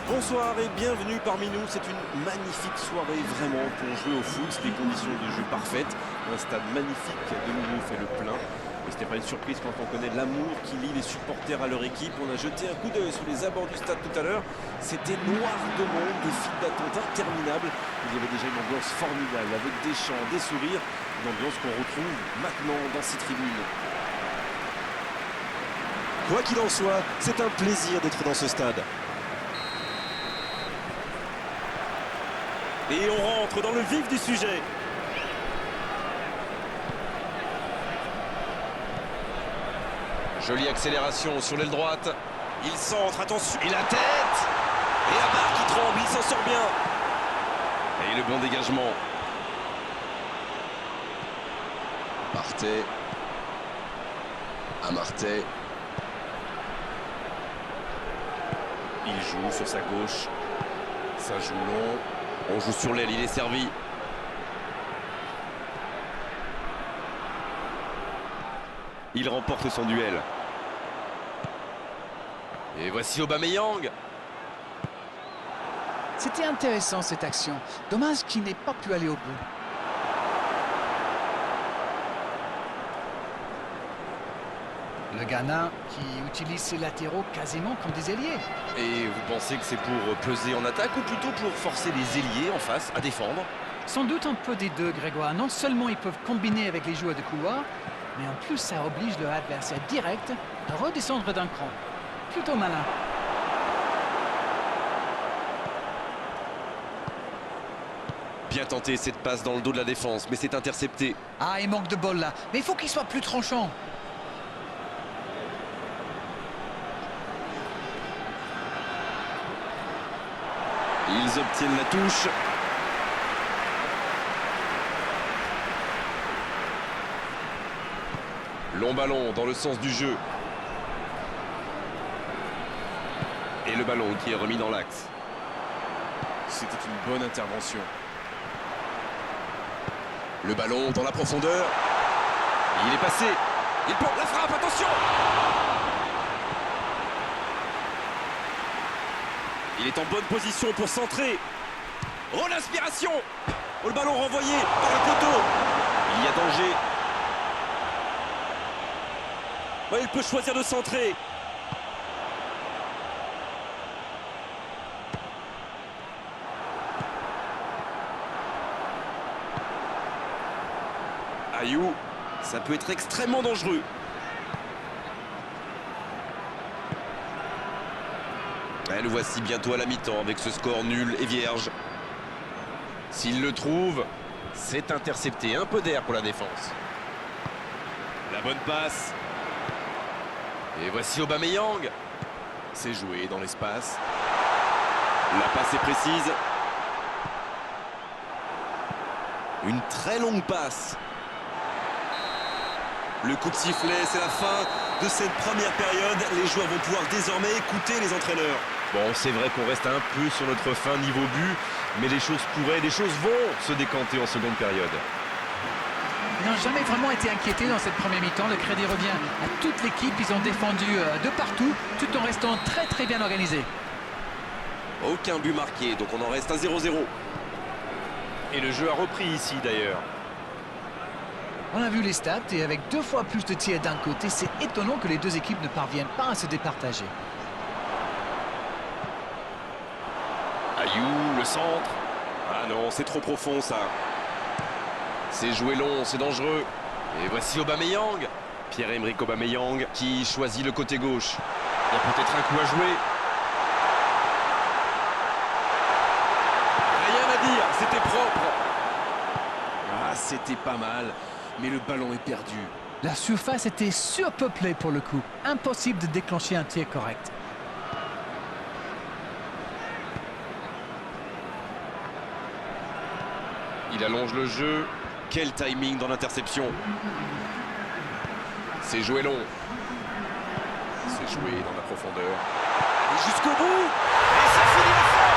Bonsoir et bienvenue parmi nous. C'est une magnifique soirée vraiment pour jouer au foot. C'est des conditions de jeu parfaites. Un stade magnifique de nouveau fait le plein. Et ce n'est pas une surprise quand on connaît l'amour qui lie les supporters à leur équipe. On a jeté un coup d'œil sur les abords du stade tout à l'heure. C'était noir de monde, des files d'attente interminables. Il y avait déjà une ambiance formidable avec des chants, des sourires. Une ambiance qu'on retrouve maintenant dans ces tribunes. Quoi qu'il en soit, c'est un plaisir d'être dans ce stade. Et on rentre dans le vif du sujet. Jolie accélération sur l'aile droite. Il centre, attention. Et la tête. Et la barre qui tremble, il s'en sort bien. Et le bon dégagement. Marté. Amarté. Il joue sur sa gauche. Ça joue long. On joue sur l'aile, il est servi. Il remporte son duel. Et voici Aubameyang. C'était intéressant cette action. Dommage qu'il n'ait pas pu aller au bout. Le Ghana qui utilise ses latéraux quasiment comme des ailiers. Et vous pensez que c'est pour peser en attaque ou plutôt pour forcer les ailiers en face à défendre? Sans doute un peu des deux, Grégoire. Non seulement ils peuvent combiner avec les joueurs de couloir, mais en plus ça oblige leur adversaire direct à redescendre d'un cran. Plutôt malin. Bien tenté cette passe dans le dos de la défense, mais c'est intercepté. Ah, il manque de bol là. Mais il faut qu'il soit plus tranchant. Ils obtiennent la touche. Long ballon dans le sens du jeu. Et le ballon qui est remis dans l'axe. C'était une bonne intervention. Le ballon dans la profondeur. Il est passé. Il porte la frappe, attention! Il est en bonne position pour centrer. Oh, l'inspiration! Oh, le ballon renvoyé par le poteau. Il y a danger. Ouais, il peut choisir de centrer. Ayou, ça peut être extrêmement dangereux. Et le voici bientôt à la mi-temps avec ce score nul et vierge. S'il le trouve, c'est intercepté. Un peu d'air pour la défense. La bonne passe. Et voici Aubameyang. C'est joué dans l'espace. La passe est précise. Une très longue passe. Le coup de sifflet, c'est la fin de cette première période. Les joueurs vont pouvoir désormais écouter les entraîneurs. Bon, c'est vrai qu'on reste un peu sur notre fin niveau but, mais les choses pourraient, les choses vont se décanter en seconde période. Ils n'ont jamais vraiment été inquiétés dans cette première mi-temps. Le crédit revient à toute l'équipe. Ils ont défendu de partout, tout en restant très bien organisés. Aucun but marqué, donc on en reste à 0-0. Et le jeu a repris ici d'ailleurs. On a vu les stats et avec 2 fois plus de tirs d'un côté, c'est étonnant que les deux équipes ne parviennent pas à se départager. Ayou, le centre. Ah non, c'est trop profond ça. C'est joué long, c'est dangereux. Et voici Aubameyang. Pierre-Emerick Aubameyang qui choisit le côté gauche. Il y a peut-être un coup à jouer. Rien à dire, c'était propre. Ah, c'était pas mal, mais le ballon est perdu. La surface était surpeuplée pour le coup. Impossible de déclencher un tir correct. Il allonge le jeu. Quel timing dans l'interception. C'est joué long. C'est joué dans la profondeur. Et jusqu'au bout. Et ça finit la fin.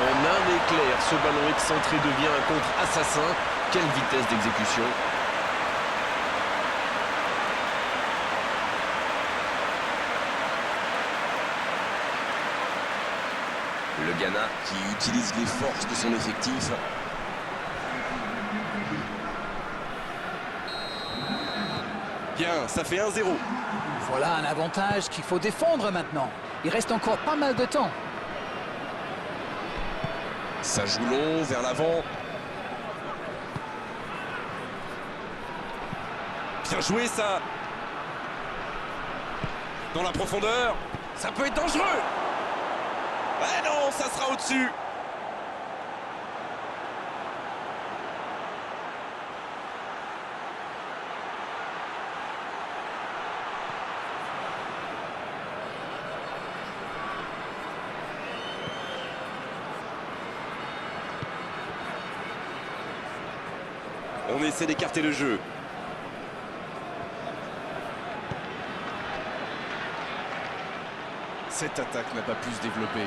En un éclair, ce ballon excentré devient un contre-assassin. Quelle vitesse d'exécution. Le Ghana qui utilise les forces de son effectif. Bien, ça fait 1-0. Voilà un avantage qu'il faut défendre maintenant. Il reste encore pas mal de temps. Ça joue long vers l'avant. Bien joué ça. Dans la profondeur. Ça peut être dangereux. Eh non, ça sera au-dessus. On essaie d'écarter le jeu. Cette attaque n'a pas pu se développer.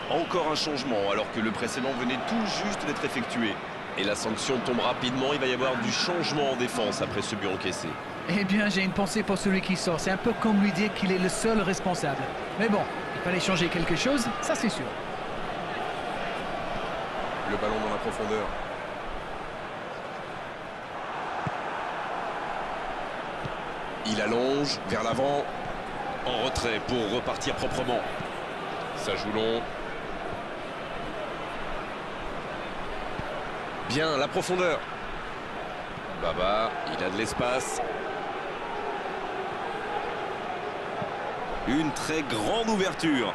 Encore un changement alors que le précédent venait tout juste d'être effectué. Et la sanction tombe rapidement, il va y avoir du changement en défense après ce but encaissé. Eh bien, j'ai une pensée pour celui qui sort. C'est un peu comme lui dire qu'il est le seul responsable. Mais bon, il fallait changer quelque chose, ça c'est sûr. Le ballon dans la profondeur. Il allonge vers l'avant. En retrait pour repartir proprement. Ça joue long. Bien, la profondeur. Baba, il a de l'espace. Une très grande ouverture.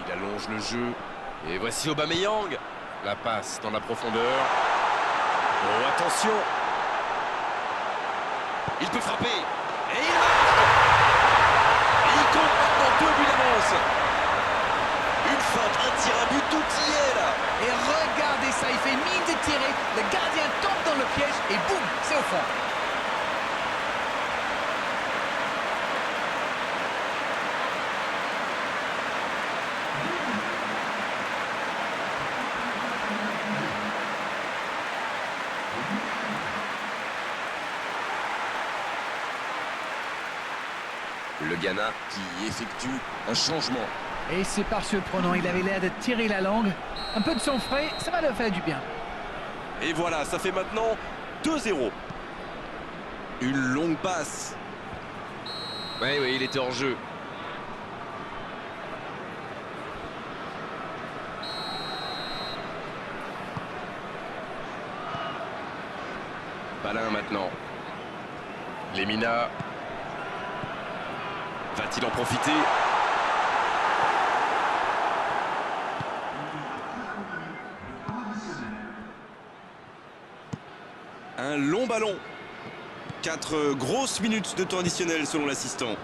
Il allonge le jeu. Et voici Aubameyang. La passe dans la profondeur. Oh, attention. Il peut frapper. Et il marque. Et il compte maintenant 2 buts d'avance. Une feinte, un tir, un but, tout y est là. Et regardez ça, il fait mine de tirer. Le gardien tombe dans le piège et boum, c'est au fond. Le Ghana Qui effectue un changement. Et c'est par surprenant, il avait l'air de tirer la langue. Un peu de sang frais, ça va le faire du bien. Et voilà, ça fait maintenant 2-0. Une longue passe. Oui, il était hors jeu. Balin maintenant. Lemina. Va-t-il en profiter? Un long ballon. 4 grosses minutes de temps additionnel selon l'assistant.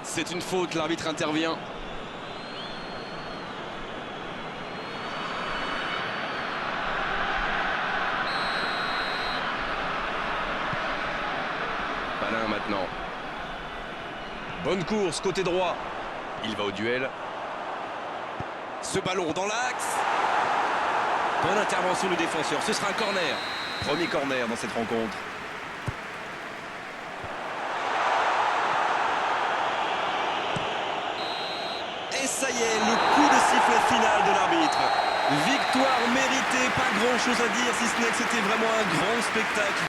C'est une faute, l'arbitre intervient. Balin maintenant. Bonne course, côté droit. Il va au duel. Ce ballon dans l'axe. Bonne intervention du défenseur. Ce sera un corner. Premier corner dans cette rencontre. Et ça y est, le coup de sifflet final de l'arbitre. Victoire méritée, pas grand chose à dire si ce n'est que c'était vraiment un grand spectacle.